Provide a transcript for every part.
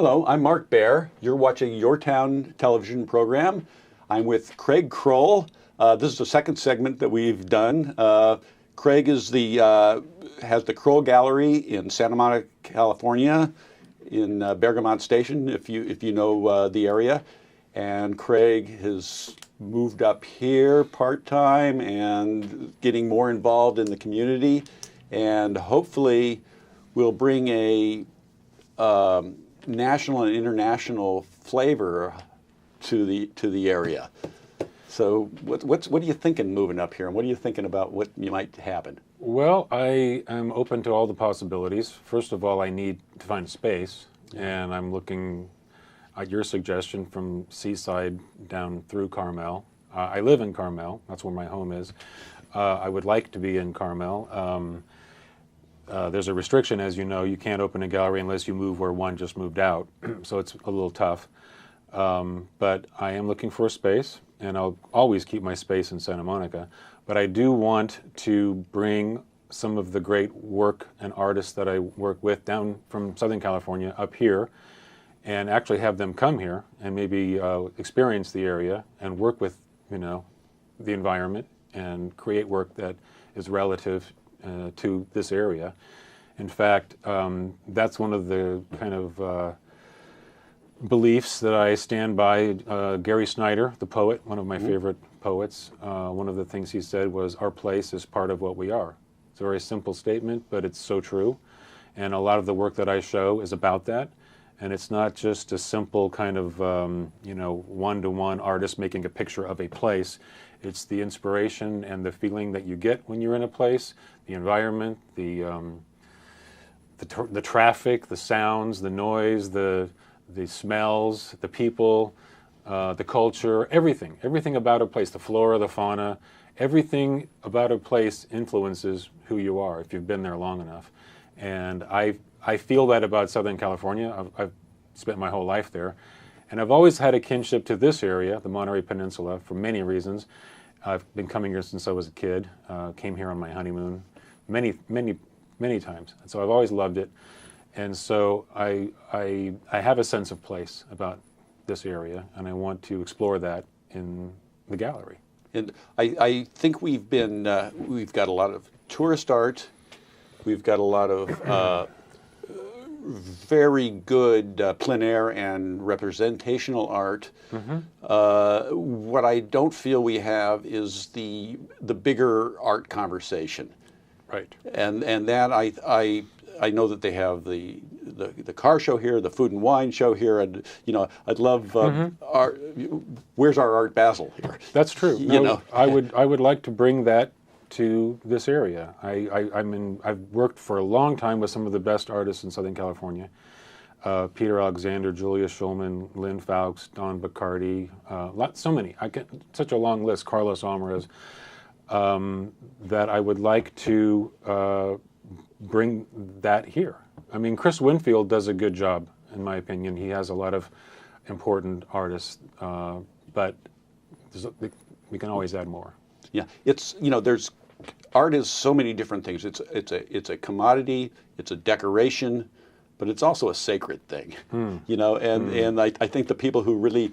Hello, I'm Mark Baer. You're watching YourTown television program. I'm with Craig Krull. This is the second segment that we've done. Craig is has the Krull Gallery in Santa Monica, California, in Bergamot Station, if you know the area. And Craig has moved up here part-time and getting more involved in the community, and hopefully will bring a national and international flavor to the area. So what are you thinking moving up here, and what are you thinking about what might happen? Well, I am open to all the possibilities. First of all, I need to find a space, and I'm looking at your suggestion from Seaside down through Carmel. I live in Carmel. That's where my home is. I would like to be in Carmel. There's a restriction, as you know. You can't open a gallery unless you move where one just moved out, so it's a little tough. But I am looking for a space, and I'll always keep my space in Santa Monica. But I do want to bring some of the great work and artists that I work with down from Southern California up here, and actually have them come here and maybe experience the area and work with, the environment and create work that is relative to this area. In fact, that's one of the kind of beliefs that I stand by. Gary Snyder, the poet, one of my favorite poets, one of the things he said was, "Our place is part of what we are." It's a very simple statement, but it's so true. And a lot of the work that I show is about that. And it's not just a simple kind of, one-to-one artist making a picture of a place. It's the inspiration and the feeling that you get when you're in a place, the environment, the traffic, the sounds, the noise, the smells, the people, the culture, everything about a place, the flora, the fauna, everything about a place influences who you are if you've been there long enough. And I feel that about Southern California. I've spent my whole life there. And I've always had a kinship to this area, the Monterey Peninsula, for many reasons. I've been coming here since I was a kid. Came here on my honeymoon many times. And so I've always loved it. And so I have a sense of place about this area, and I want to explore that in the gallery. And I think we've got a lot of tourist art. We've got a lot of very good plein air and representational art. What I don't feel we have is the bigger art conversation. Right. And that I know that they have the car show here, the food and wine show here, and I'd love art. Where's our Art Basel here? That's true. I would like to bring that to this area. I've worked for a long time with some of the best artists in Southern California. Peter Alexander, Julia Schulman, Lynn Fowkes, Don Bacardi, so many. Such a long list, Carlos Alvarez, that I would like to bring that here. I mean, Chris Winfield does a good job, in my opinion. He has a lot of important artists, but we can always add more. Yeah, there's art is so many different things. It's a commodity, it's a decoration, but it's also a sacred thing. And I think the people who really,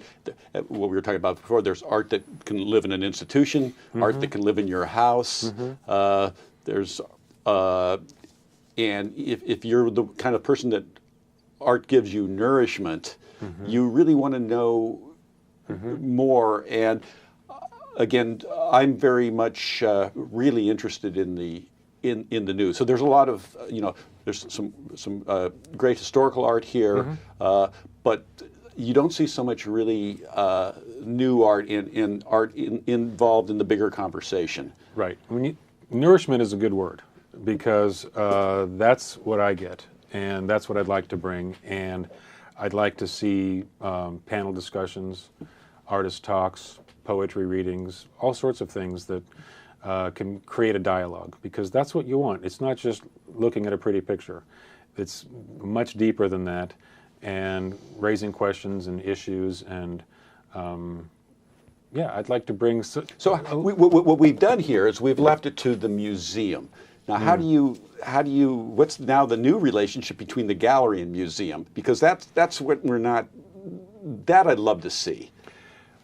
what we were talking about before, there's art that can live in an institution, art that can live in your house. And if you're the kind of person that art gives you nourishment, you really want to know more. And again, I'm very much really interested in the news. So there's a lot of there's some great historical art here, but you don't see so much really new art involved in the bigger conversation. Right. Nourishment is a good word, because that's what I get, and that's what I'd like to bring. And I'd like to see panel discussions, artist talks, poetry readings, all sorts of things that can create a dialogue, because that's what you want. It's not just looking at a pretty picture. It's much deeper than that, and raising questions and issues. And I'd like to bring... So what we've done here is we've left it to the museum Now, how do you, what's now the new relationship between the gallery and museum? Because that's what we're not, that I'd love to see.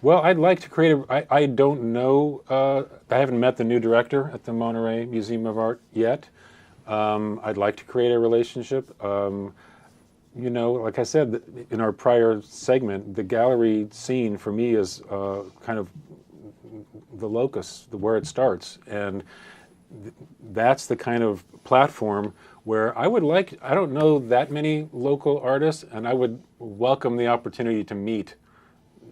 Well, I'd like to create I don't know, I haven't met the new director at the Monterey Museum of Art yet. I'd like to create a relationship. You know, like I said in our prior segment, the gallery scene for me is kind of the locus, where it starts. And that's the kind of platform where I would like, I don't know that many local artists, and I would welcome the opportunity to meet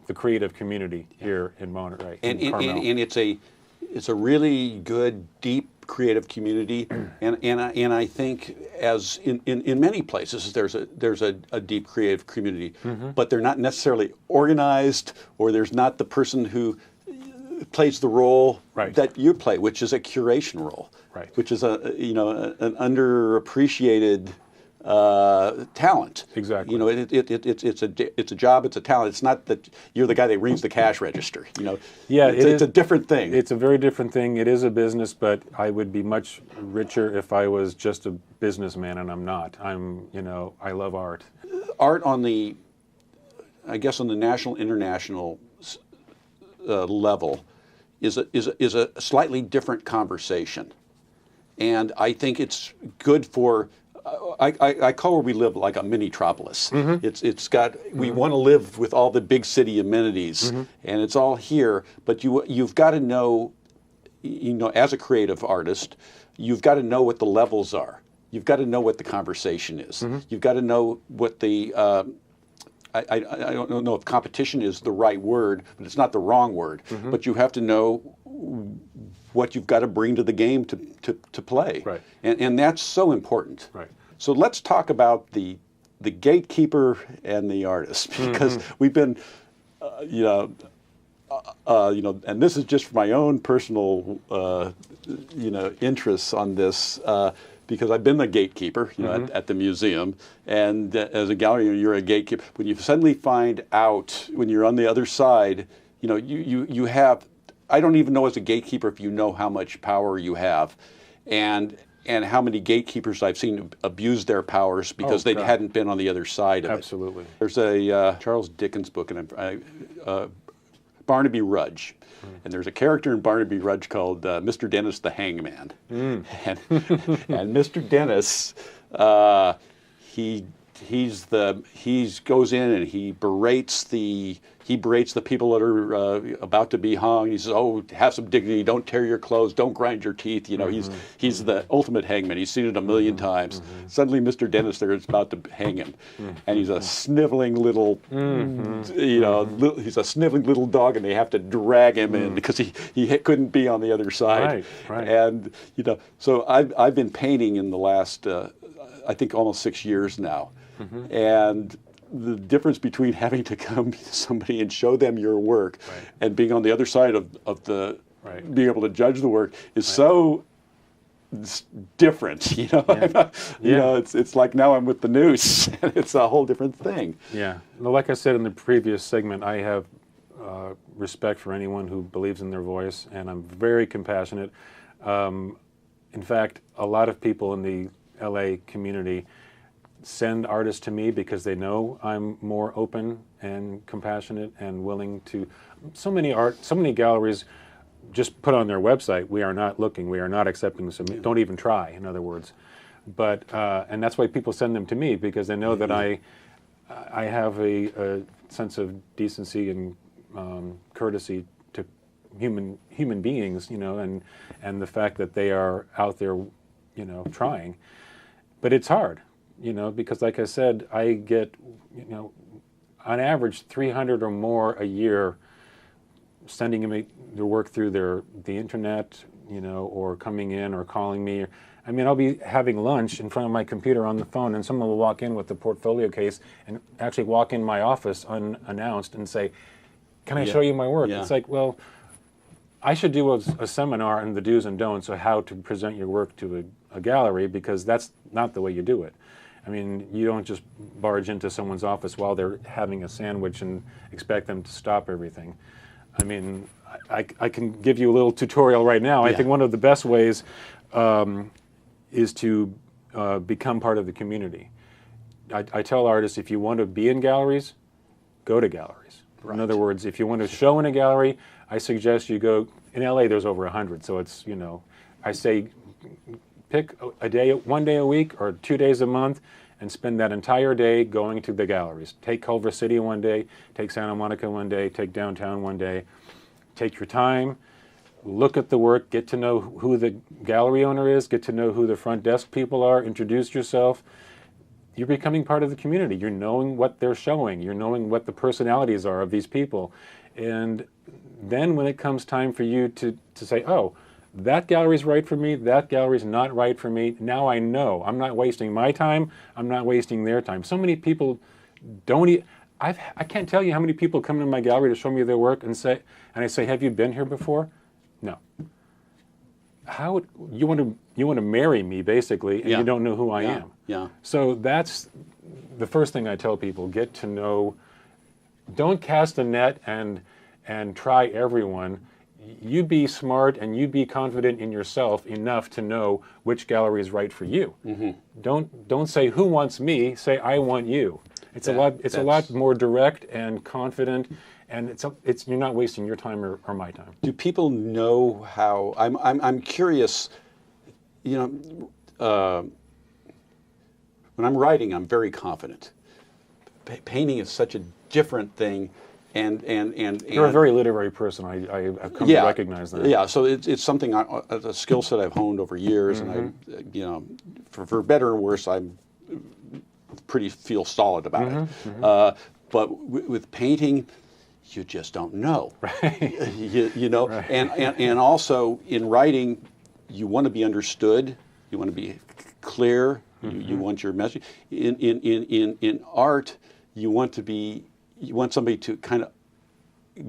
the creative community here in Monterey, in Carmel. And it's a really good, deep creative community, and I think as in many places there's a deep creative community, but they're not necessarily organized, or there's not the person who plays the role that you play, which is a curation role, which is an underappreciated talent. Exactly. You know, it's a job, it's a talent. It's not that you're the guy that rings the cash register. You know. Yeah, it's a different thing. It's a very different thing. It is a business, but I would be much richer if I was just a businessman, and I'm not. I love art. Art on the, I guess, on the national, international level, is a slightly different conversation, and I think it's good for. I call where we live like a mini-tropolis. It's got, we want to live with all the big city amenities, and it's all here, but you've got to know, as a creative artist, you've got to know what the levels are. You've got to know what the conversation is. You've got to know what the, I don't know if competition is the right word, but it's not the wrong word, but you have to know what you've got to bring to the game to play. Right. And that's so important. Right. So let's talk about the gatekeeper and the artist, because we've been, and this is just for my own personal, interests on this, because I've been the gatekeeper, at the museum, and as a gallery, you're a gatekeeper. When you suddenly find out, when you're on the other side, you have. I don't even know as a gatekeeper if you know how much power you have, and how many gatekeepers I've seen abuse their powers because they hadn't been on the other side of it. Absolutely. There's a Charles Dickens book, and Barnaby Rudge, and there's a character in Barnaby Rudge called Mr. Dennis the Hangman, and Mr. Dennis, he goes in and he berates the people that are about to be hung. He says, "Oh, have some dignity. Don't tear your clothes. Don't grind your teeth." He's the ultimate hangman. He's seen it a million times. Suddenly, Mr. Dennis there is about to hang him, and he's a sniveling little, he's a sniveling little dog, and they have to drag him in because he couldn't be on the other side. Right. And so I've been painting in the last I think almost 6 years now, and the difference between having to come to somebody and show them your work and being on the other side of the being able to judge the work is so different. It's like now I'm with the noose, and it's a whole different thing. Yeah. Well, like I said in the previous segment, I have respect for anyone who believes in their voice, and I'm very compassionate. In fact, a lot of people in the LA community send artists to me because they know I'm more open and compassionate and willing to. So many galleries just put on their website, "We are not looking, we are not accepting this. Don't even try," in other words. But and that's why people send them to me, because they know that I have a sense of decency and courtesy to human beings, and the fact that they are out there, trying. But it's hard. Because like I said, I get, on average 300 or more a year sending me their work through the internet, or coming in or calling me. I mean, I'll be having lunch in front of my computer on the phone, and someone will walk in with the portfolio case and actually walk in my office unannounced and say, "Can I show you my work?" It's like, well, I should do a seminar on the do's and don'ts of how to present your work to a gallery, because that's not the way you do it. I mean, you don't just barge into someone's office while they're having a sandwich and expect them to stop everything. I mean, I can give you a little tutorial right now. I think one of the best ways is to become part of the community. I tell artists, if you want to be in galleries, go to galleries. Right. In other words, if you want to show in a gallery, I suggest you go. In LA, there's over 100, so it's, I say pick a day, 1 day a week or 2 days a month, and spend that entire day going to the galleries. Take Culver City one day, take Santa Monica one day, take downtown one day. Take your time, look at the work, get to know who the gallery owner is, get to know who the front desk people are, introduce yourself. You're becoming part of the community. You're knowing what they're showing. You're knowing what the personalities are of these people. And then when it comes time for you to say, oh, that gallery's right for me, that gallery's not right for me, now I know. I'm not wasting my time, I'm not wasting their time. So many people don't I can't tell you how many people come to my gallery to show me their work and I say, have you been here before? No. How you want to marry me basically, and you don't know who I am. Yeah. So that's the first thing I tell people: get to know. Don't cast a net and try everyone. You be smart and you be confident in yourself enough to know which gallery is right for you. Mm-hmm. Don't say who wants me. Say I want you. It's a lot more direct and confident. And it's you're not wasting your time or my time. Do people know how? I'm curious. When I'm writing, I'm very confident. Painting is such a different thing, and you're a very literary person. I've come to recognize that. Yeah, so it's something a skill set I've honed over years, mm-hmm. and for better or worse, I'm pretty feel solid about it. Mm-hmm. But with painting, you just don't know. Right. Right. And also in writing, you want to be understood. You want to be clear. Mm-hmm. You want your message. In art, you want somebody to kind of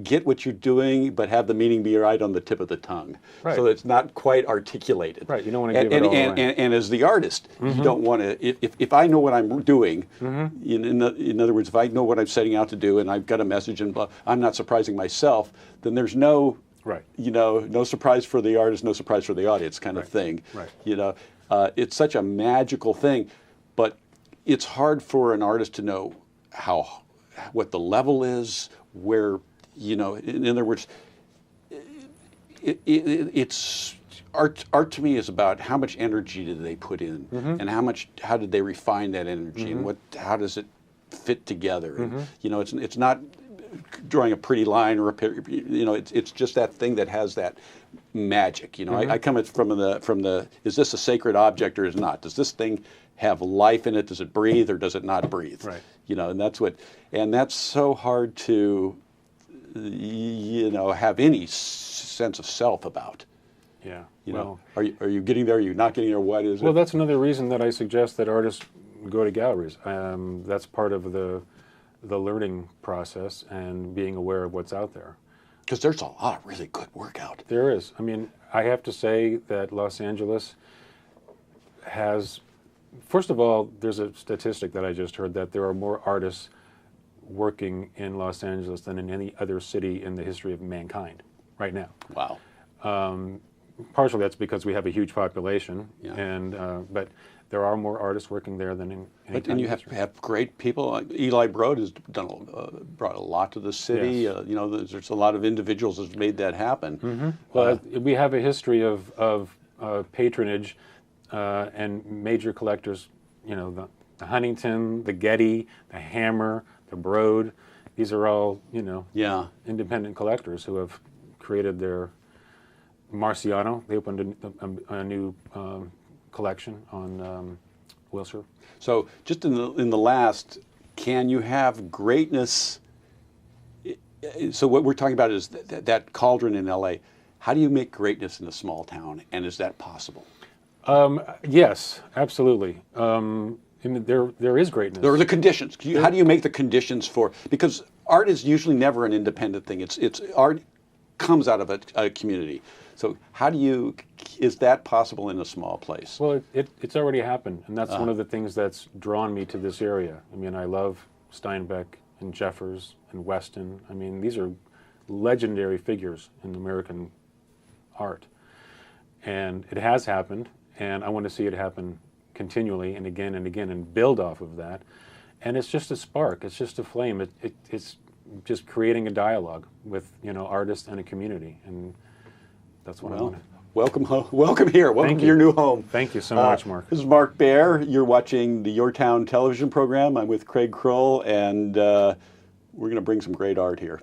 get what you're doing, but have the meaning be right on the tip of the tongue. Right. So it's not quite articulated. Right. You don't want to give it all away. And as the artist, mm-hmm. you don't want to. If I know what I'm doing, mm-hmm. in other words, if I know what I'm setting out to do, and I've got a message, and I'm not surprising myself, then there's no, no surprise for the artist, no surprise for the audience, kind of thing. Right. It's such a magical thing, but it's hard for an artist to know what the level is, where. In other words, it's art. Art to me is about how much energy did they put in, mm-hmm. and how did they refine that energy, mm-hmm. and how does it fit together? Mm-hmm. And, it's not drawing a pretty line or it's just that thing that has that magic. Mm-hmm. I come from the is this a sacred object or is not? Does this thing have life in it? Does it breathe or does it not breathe? Right. And that's so hard to. Have any sense of self about. Yeah. Are you getting there? Are you not getting there? What is it? Well, that's another reason that I suggest that artists go to galleries. That's part of the learning process and being aware of what's out there. Because there's a lot of really good work out. There is. I mean, I have to say that Los Angeles has. First of all, there's a statistic that I just heard that there are more artists working in Los Angeles than in any other city in the history of mankind right now. Wow. Partially that's because we have a huge population, but there are more artists working there than in any time. And you have great people. Eli Broad has brought a lot to the city. Yes. There's a lot of individuals that have made that happen. Mm-hmm. Well, we have a history of patronage and major collectors. The Huntington, the Getty, the Hammer, the Broad. These are all, independent collectors who have created their Marciano. They opened a new collection on Wilshire. So just in the last, can you have greatness? So what we're talking about is that cauldron in LA. How do you make greatness in a small town, and is that possible? Yes, absolutely. There is greatness. There are the conditions. How do you make the conditions because art is usually never an independent thing. It's art comes out of a community. So is that possible in a small place? Well, it's already happened, and that's one of the things that's drawn me to this area. I mean, I love Steinbeck and Jeffers and Weston. I mean, these are legendary figures in American art. And it has happened, and I want to see it happen continually and again and build off of that. And it's just a spark. It's just a flame. It's just creating a dialogue with artists and a community, and that's what I want. Welcome here. Welcome to your new home. Thank you so much, Mark. This is Mark Baer. You're watching the YourTown television program. I'm with Craig Krull, and we're going to bring some great art here.